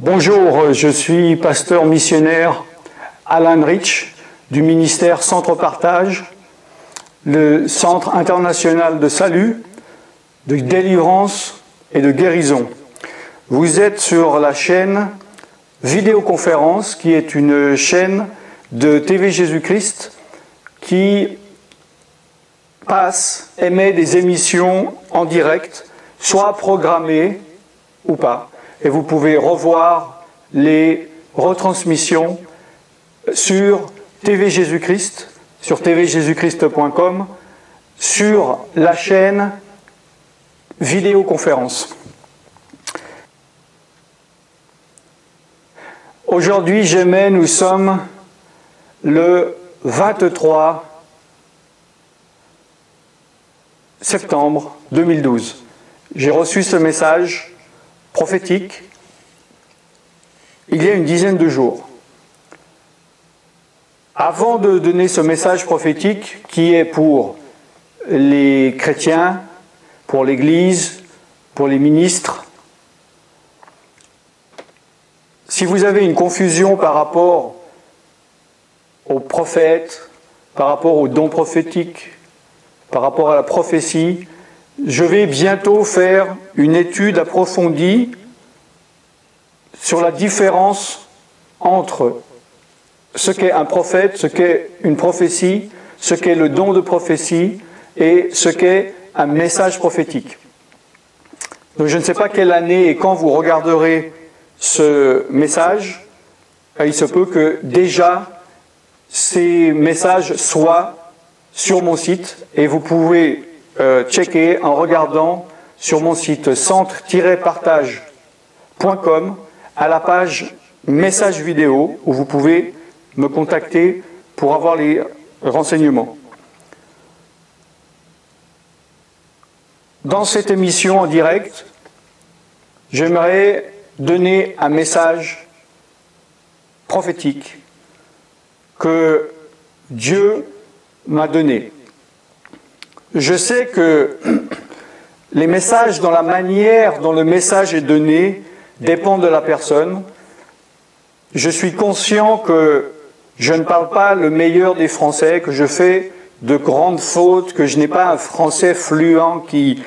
Bonjour, je suis pasteur missionnaire Alan Rich du ministère Centre Partage, le Centre international de salut, de délivrance et de guérison. Vous êtes sur la chaîne Vidéoconférence, qui est une chaîne de TV Jésus-Christ qui émet des émissions en direct, soit programmées ou pas. Et vous pouvez revoir les retransmissions sur TV Jésus-Christ, sur tvjésuschrist.com, sur la chaîne Vidéoconférence. Aujourd'hui, nous sommes le 23 septembre 2012. J'ai reçu ce message prophétique il y a une dizaine de jours. Avant de donner ce message prophétique qui est pour les chrétiens, pour l'Église, pour les ministres, si vous avez une confusion par rapport aux prophètes, par rapport aux dons prophétiques, par rapport à la prophétie, je vais bientôt faire une étude approfondie sur la différence entre ce qu'est un prophète, ce qu'est une prophétie, ce qu'est le don de prophétie et ce qu'est un message prophétique. Donc je ne sais pas quelle année et quand vous regarderez ce message, il se peut que déjà ces messages soient sur mon site et vous pouvez checker en regardant sur mon site centre-partage.com à la page message vidéo où vous pouvez me contacter pour avoir les renseignements. Dans cette émission en direct, j'aimerais donner un message prophétique que Dieu m'a donné. Je sais que les messages, dans la manière dont le message est donné, dépendent de la personne. Je suis conscient que je ne parle pas le meilleur des Français, que je fais de grandes fautes, que je n'ai pas un français fluent qui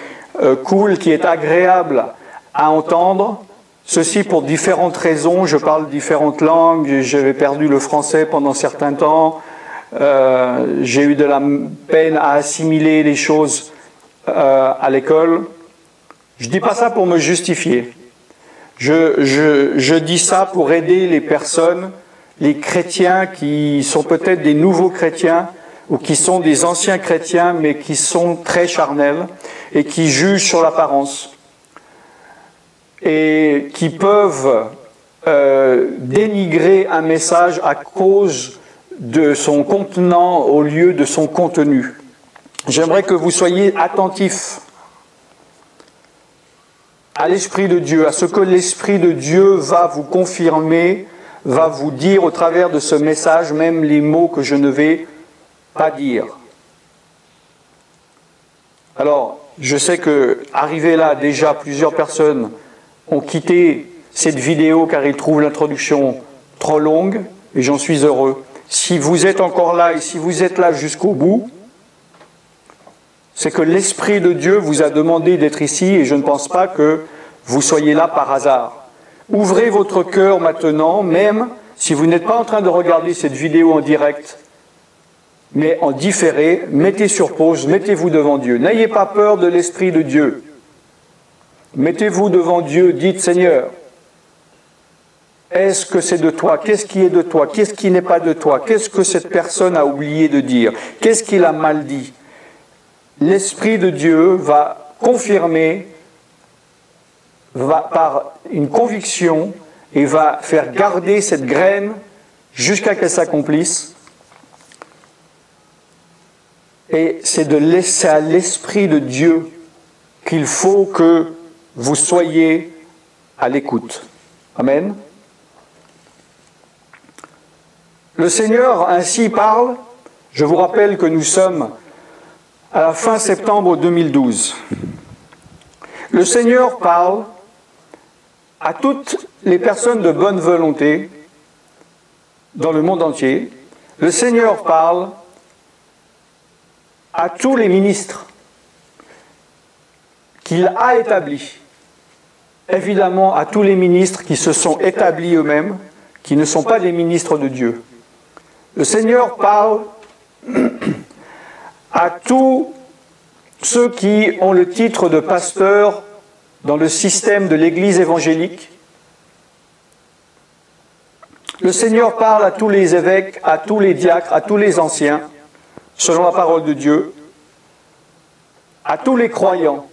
coule, qui est agréable à entendre. Ceci pour différentes raisons. Je parle différentes langues, j'avais perdu le français pendant certains temps. J'ai eu de la peine à assimiler les choses à l'école. Je ne dis pas ça pour me justifier. Je dis ça pour aider les personnes, les chrétiens qui sont peut-être des nouveaux chrétiens ou qui sont des anciens chrétiens mais qui sont très charnels et qui jugent sur l'apparence et qui peuvent dénigrer un message à cause de son contenant au lieu de son contenu. J'aimerais que vous soyez attentifs à l'Esprit de Dieu, à ce que l'Esprit de Dieu va vous confirmer, va vous dire au travers de ce message, même les mots que je ne vais pas dire. Alors, je sais que, arrivé là, déjà plusieurs personnes ont quitté cette vidéo car ils trouvent l'introduction trop longue, et j'en suis heureux. Si vous êtes encore là et si vous êtes là jusqu'au bout, c'est que l'Esprit de Dieu vous a demandé d'être ici et je ne pense pas que vous soyez là par hasard. Ouvrez votre cœur maintenant, même si vous n'êtes pas en train de regarder cette vidéo en direct, mais en différé, mettez sur pause, mettez-vous devant Dieu. N'ayez pas peur de l'Esprit de Dieu. Mettez-vous devant Dieu, dites Seigneur, est-ce que c'est de toi? Qu'est-ce qui est de toi? Qu'est-ce qui n'est pas de toi? Qu'est-ce que cette personne a oublié de dire? Qu'est-ce qu'il a mal dit? L'Esprit de Dieu va confirmer, par une conviction, et va faire garder cette graine jusqu'à qu'elle s'accomplisse. Et c'est à l'Esprit de Dieu qu'il faut que vous soyez à l'écoute. Amen. Le Seigneur ainsi parle. Je vous rappelle que nous sommes à la fin septembre 2012. Le Seigneur parle à toutes les personnes de bonne volonté dans le monde entier. Le Seigneur parle à tous les ministres qu'il a établis. Évidemment, à tous les ministres qui se sont établis eux-mêmes, qui ne sont pas des ministres de Dieu. Le Seigneur parle à tous ceux qui ont le titre de pasteur dans le système de l'Église évangélique. Le Seigneur parle à tous les évêques, à tous les diacres, à tous les anciens, selon la parole de Dieu, à tous les croyants,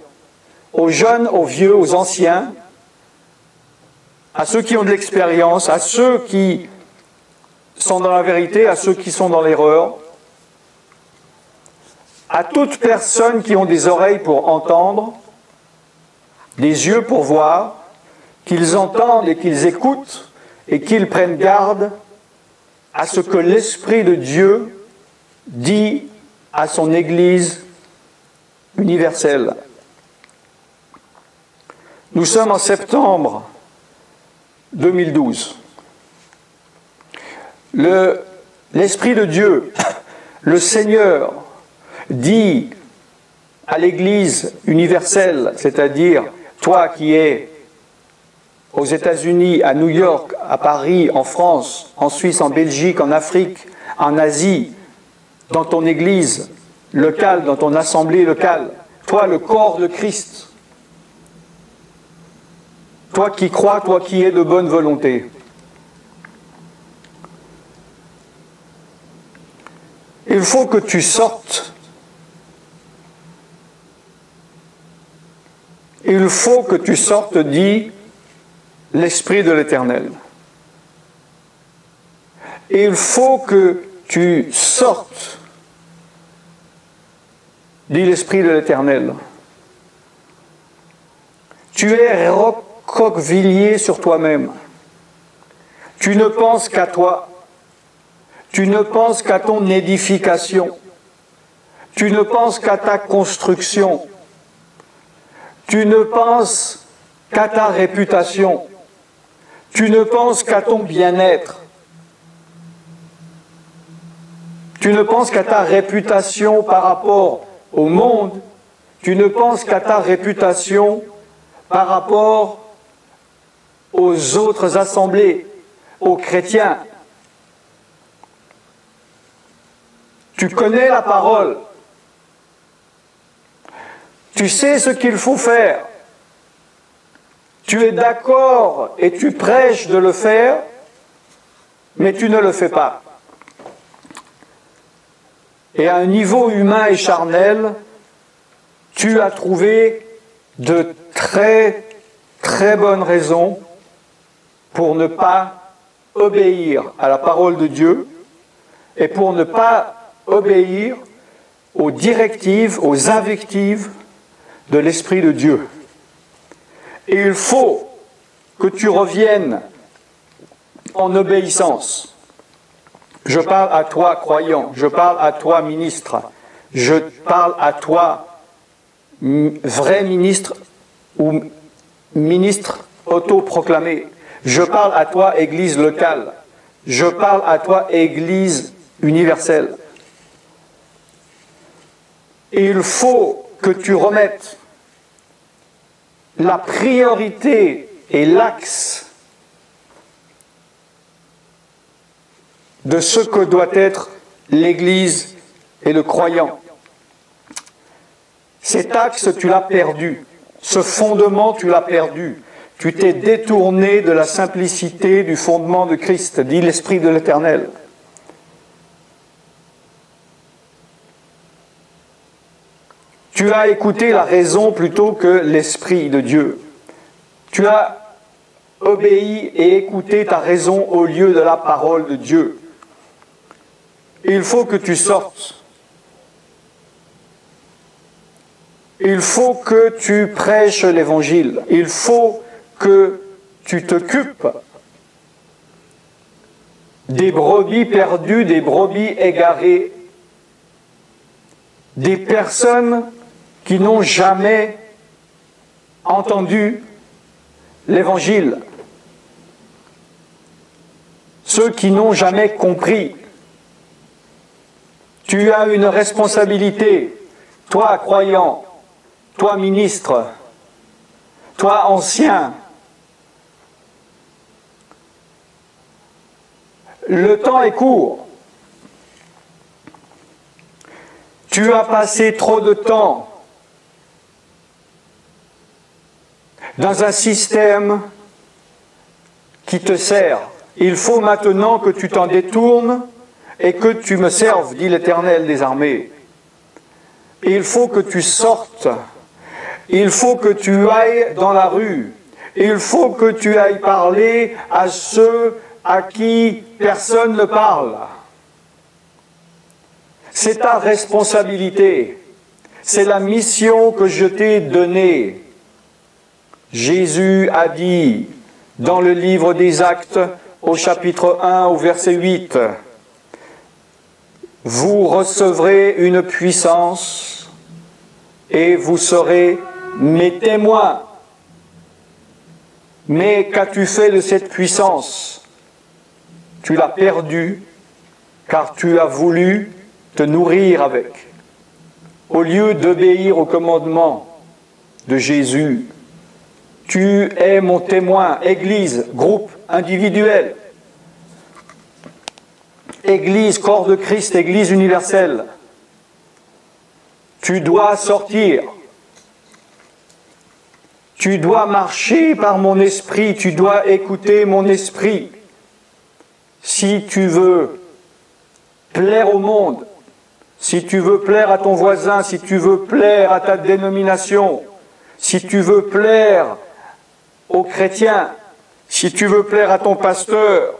aux jeunes, aux vieux, aux anciens, à ceux qui ont de l'expérience, à ceux qui sont dans la vérité, à ceux qui sont dans l'erreur, à toute personne qui ont des oreilles pour entendre, des yeux pour voir, qu'ils entendent et qu'ils écoutent et qu'ils prennent garde à ce que l'Esprit de Dieu dit à son Église universelle. Nous sommes en septembre 2012. L'Esprit de Dieu, le Seigneur, dit à l'Église universelle, c'est-à-dire toi qui es aux États-Unis, à New York, à Paris, en France, en Suisse, en Belgique, en Afrique, en Asie, dans ton Église locale, dans ton assemblée locale, toi le corps de Christ, toi qui crois, toi qui es de bonne volonté. Il faut que tu sortes. Il faut que tu sortes, dit l'Esprit de l'Éternel. Il faut que tu sortes, dit l'Esprit de l'Éternel. Tu es recroquevillé sur toi-même. Tu ne penses qu'à toi. Tu ne penses qu'à ton édification. Tu ne penses qu'à ta construction. Tu ne penses qu'à ta réputation. Tu ne penses qu'à ton bien-être. Tu ne penses qu'à ta réputation par rapport au monde. Tu ne penses qu'à ta réputation par rapport aux autres assemblées, aux chrétiens. Tu connais la parole. Tu sais ce qu'il faut faire. Tu es d'accord et tu prêches de le faire, mais tu ne le fais pas. Et à un niveau humain et charnel, tu as trouvé de très, très bonnes raisons pour ne pas obéir à la parole de Dieu et pour ne pas obéir aux directives, aux invectives de l'Esprit de Dieu. Et il faut que tu reviennes en obéissance. Je parle à toi, croyant, je parle à toi, ministre, je parle à toi, vrai ministre ou ministre autoproclamé. Je parle à toi, Église locale. Je parle à toi, Église universelle. Et il faut que tu remettes la priorité et l'axe de ce que doit être l'Église et le croyant. Cet axe, tu l'as perdu. Ce fondement, tu l'as perdu. Tu t'es détourné de la simplicité du fondement de Christ, dit l'Esprit de l'Éternel. Tu as écouté la raison plutôt que l'Esprit de Dieu. Tu as obéi et écouté ta raison au lieu de la parole de Dieu. Il faut que tu sortes. Il faut que tu prêches l'Évangile. Il faut que tu t'occupes des brebis perdues, des brebis égarées, des personnes qui n'ont jamais entendu l'Évangile. Ceux qui n'ont jamais compris. Tu as une responsabilité, toi croyant, toi ministre, toi ancien. Le temps est court. Tu as passé trop de temps dans un système qui te sert. Il faut maintenant que tu t'en détournes et que tu me serves, dit l'Éternel des armées. Il faut que tu sortes. Il faut que tu ailles dans la rue. Il faut que tu ailles parler à ceux à qui personne ne parle. C'est ta responsabilité. C'est la mission que je t'ai donnée. Jésus a dit dans le livre des Actes, au chapitre 1, au verset 8, « Vous recevrez une puissance et vous serez mes témoins. » Mais qu'as-tu fait de cette puissance? Tu l'as perdue car tu as voulu te nourrir avec. Au lieu d'obéir au commandement de Jésus, tu es mon témoin, Église, groupe, individuel. Église, corps de Christ, Église universelle. Tu dois sortir. Tu dois marcher par mon esprit, tu dois écouter mon esprit. Si tu veux plaire au monde, si tu veux plaire à ton voisin, si tu veux plaire à ta dénomination, si tu veux plaire aux chrétiens, si tu veux plaire à ton pasteur,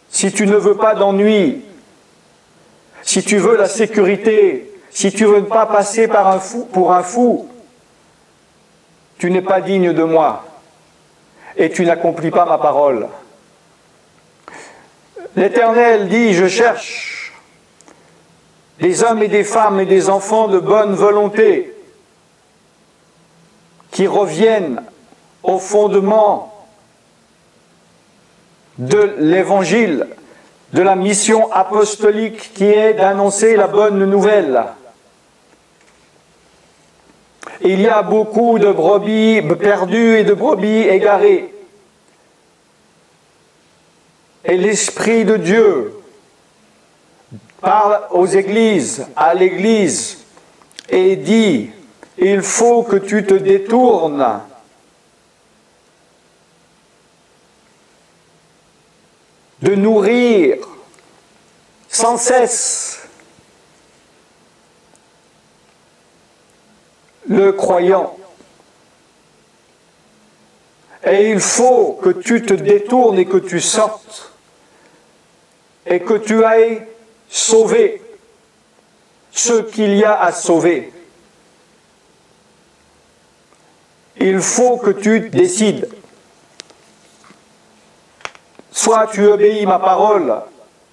si tu ne veux pas d'ennui, si tu veux la sécurité, si tu ne veux pas passer pour un fou, tu n'es pas digne de moi et tu n'accomplis pas ma parole. L'Éternel dit, je cherche des hommes et des femmes et des enfants de bonne volonté qui reviennent au fondement de l'Évangile, de la mission apostolique qui est d'annoncer la bonne nouvelle. Il y a beaucoup de brebis perdues et de brebis égarées. Et l'Esprit de Dieu parle aux églises, à l'Église, et dit, il faut que tu te détournes de nourrir sans cesse le croyant. Et il faut que tu te détournes et que tu sortes et que tu ailles sauver ce qu'il y a à sauver. Il faut que tu décides. Soit tu obéis ma parole,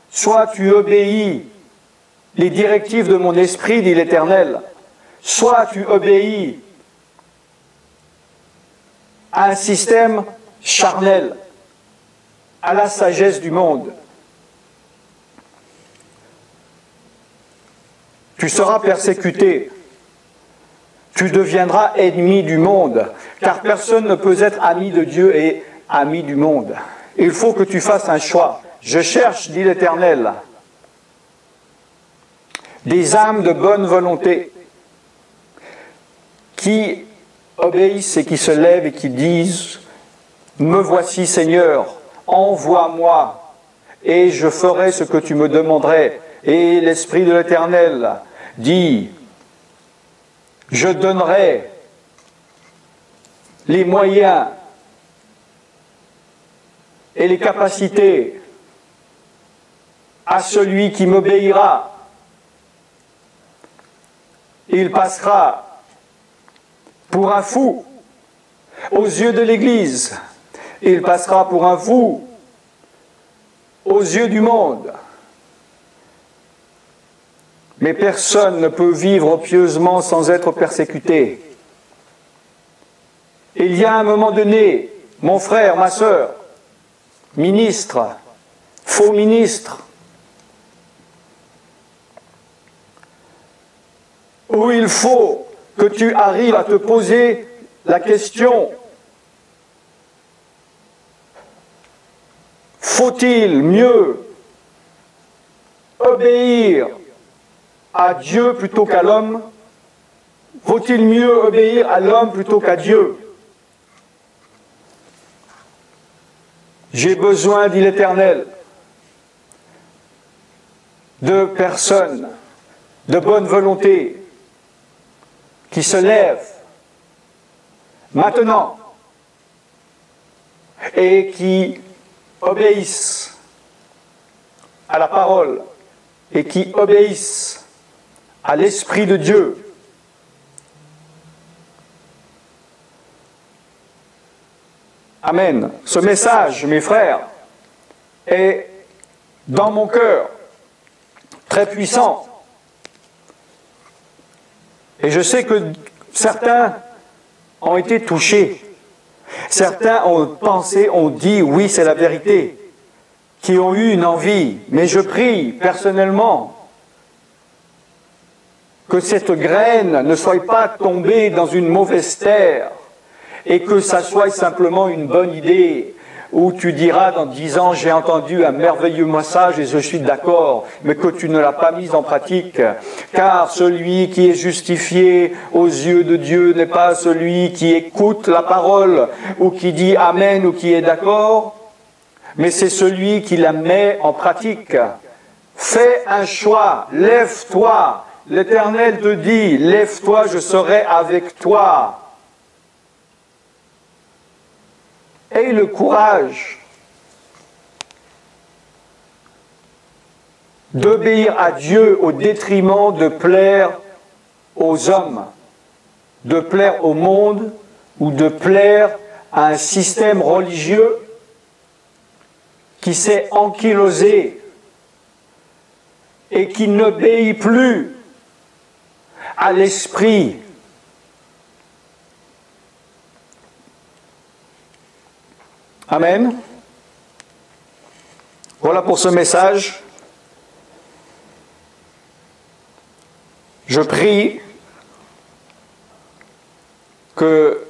soit tu obéis les directives de mon esprit, dit l'Éternel, soit tu obéis à un système charnel, à la sagesse du monde. Tu seras persécuté, tu deviendras ennemi du monde, car personne ne peut être ami de Dieu et ami du monde. Il faut que tu fasses un choix. Je cherche, dit l'Éternel, des âmes de bonne volonté qui obéissent et qui se lèvent et qui disent « Me voici Seigneur, envoie-moi et je ferai ce que tu me demanderais. » Et l'Esprit de l'Éternel dit « Je donnerai les moyens et les capacités à celui qui m'obéira. Il passera pour un fou aux yeux de l'Église. Il passera pour un fou aux yeux du monde. Mais personne ne peut vivre pieusement sans être persécuté. Il y a un moment donné, mon frère, ma sœur, ministre, faux ministre, où il faut que tu arrives à te poser la question: faut-il mieux obéir à Dieu plutôt qu'à l'homme? Vaut-il mieux obéir à l'homme plutôt qu'à Dieu? J'ai besoin, dit l'Éternel, de personnes de bonne volonté qui se lèvent maintenant et qui obéissent à la parole et qui obéissent à l'Esprit de Dieu. Amen. Ce message, mes frères, est dans mon cœur, très puissant. Et je sais que certains ont été touchés. Certains ont pensé, ont dit, oui, c'est la vérité, qui ont eu une envie. Mais je prie personnellement que cette graine ne soit pas tombée dans une mauvaise terre et que ça soit simplement une bonne idée où tu diras dans 10 ans, j'ai entendu un merveilleux message et je suis d'accord, mais que tu ne l'as pas mis en pratique. Car celui qui est justifié aux yeux de Dieu n'est pas celui qui écoute la parole ou qui dit Amen ou qui est d'accord, mais c'est celui qui la met en pratique. Fais un choix, lève-toi. L'Éternel te dit, lève-toi, je serai avec toi. Aie le courage d'obéir à Dieu au détriment de plaire aux hommes, de plaire au monde ou de plaire à un système religieux qui s'est ankylosé et qui n'obéit plus à l'esprit. Amen. Voilà pour ce message. Je prie que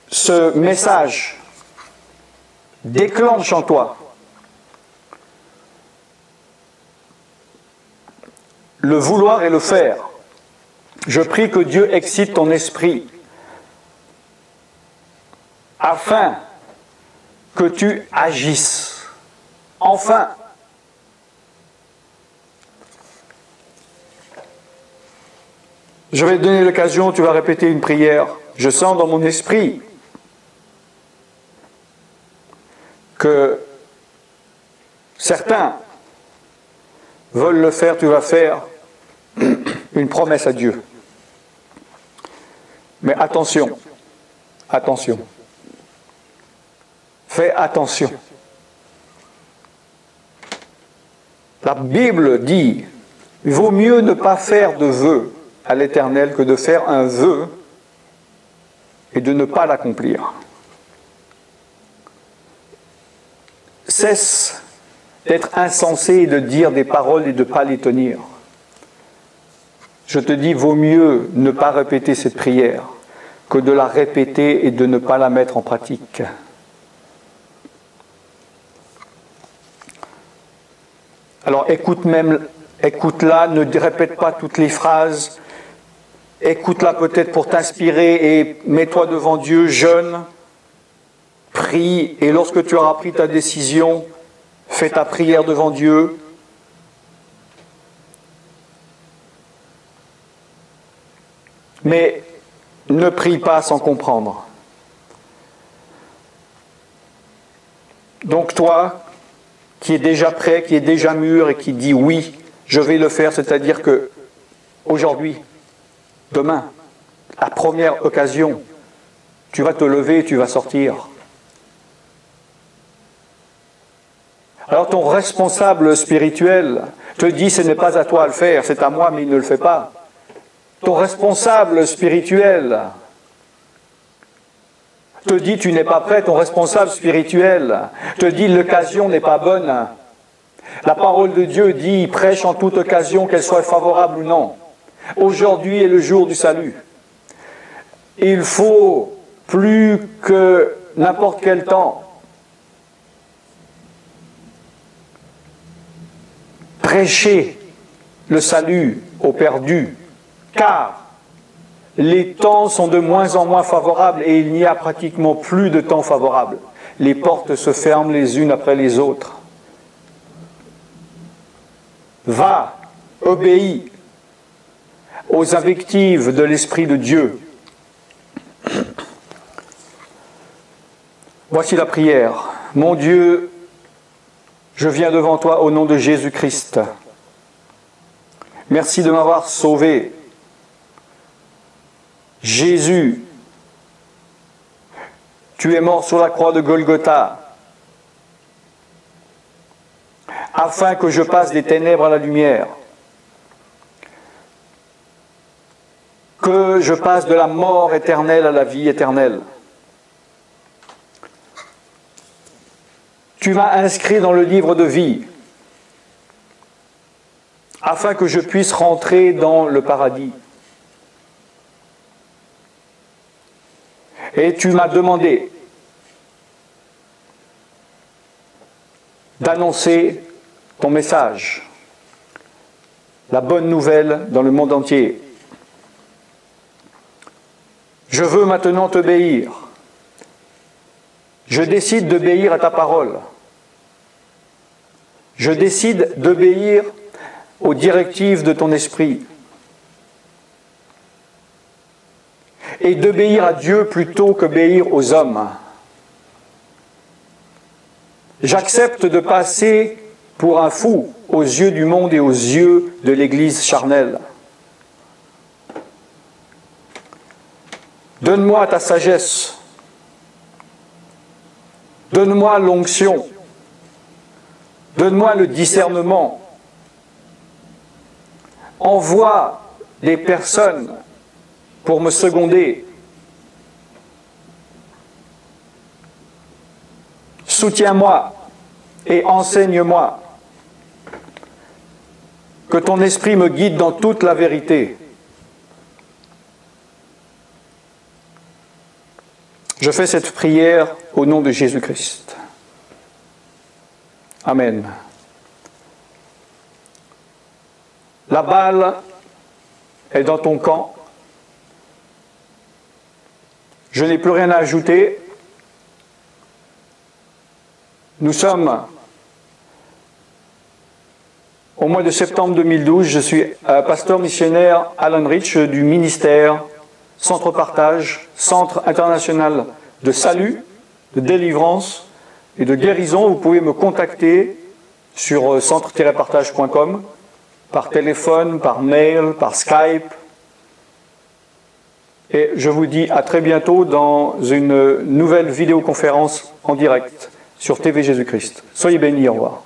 ce message déclenche en toi le vouloir et le faire. Je prie que Dieu excite ton esprit afin que tu agisses. Enfin. Je vais te donner l'occasion, tu vas répéter une prière. Je sens dans mon esprit que certains veulent le faire, tu vas faire une promesse à Dieu. Mais attention, attention. Fais attention. La Bible dit, il vaut mieux ne pas faire de vœu à l'Éternel que de faire un vœu et de ne pas l'accomplir. Cesse d'être insensé et de dire des paroles et de ne pas les tenir. Je te dis, vaut mieux ne pas répéter cette prière que de la répéter et de ne pas la mettre en pratique. Alors écoute-la, ne répète pas toutes les phrases, écoute-la peut-être pour t'inspirer et mets-toi devant Dieu, jeûne, prie, et lorsque tu auras pris ta décision, fais ta prière devant Dieu. Mais ne prie pas sans comprendre. Donc toi, qui est déjà prêt, qui est déjà mûr et qui dit oui, je vais le faire, c'est-à-dire que aujourd'hui, demain, à première occasion, tu vas te lever et tu vas sortir. Alors ton responsable spirituel te dit ce n'est pas à toi à le faire, c'est à moi, mais il ne le fait pas. ton responsable spirituel te dit tu n'es pas prêt, ton responsable spirituel te dit l'occasion n'est pas bonne. La parole de Dieu dit prêche en toute occasion, qu'elle soit favorable ou non. Aujourd'hui est le jour du salut. Il faut plus que n'importe quel temps prêcher le salut aux perdus, car les temps sont de moins en moins favorables et il n'y a pratiquement plus de temps favorable. Les portes se ferment les unes après les autres. Va, obéis aux invectives de l'Esprit de Dieu. Voici la prière. Mon Dieu, je viens devant toi au nom de Jésus-Christ. Merci de m'avoir sauvé. Jésus, tu es mort sur la croix de Golgotha, afin que je passe des ténèbres à la lumière, que je passe de la mort éternelle à la vie éternelle. Tu m'as inscrit dans le livre de vie, afin que je puisse rentrer dans le paradis. Et tu m'as demandé d'annoncer ton message, la bonne nouvelle dans le monde entier. Je veux maintenant t'obéir. Je décide d'obéir à ta parole. Je décide d'obéir aux directives de ton esprit. Et d'obéir à Dieu plutôt qu'obéir aux hommes. J'accepte de passer pour un fou aux yeux du monde et aux yeux de l'Église charnelle. Donne-moi ta sagesse. Donne-moi l'onction. Donne-moi le discernement. Envoie des personnes pour me seconder. Soutiens-moi et enseigne-moi. Que ton esprit me guide dans toute la vérité. Je fais cette prière au nom de Jésus-Christ. Amen. La balle est dans ton camp. Je n'ai plus rien à ajouter. Nous sommes au mois de septembre 2012. Je suis pasteur missionnaire Alan Rich du ministère Centre Partage, Centre international de salut, de délivrance et de guérison. Vous pouvez me contacter sur centre-partage.com, par téléphone, par mail, par Skype. Et je vous dis à très bientôt dans une nouvelle vidéoconférence en direct sur TV Jésus-Christ. Soyez bénis, au revoir.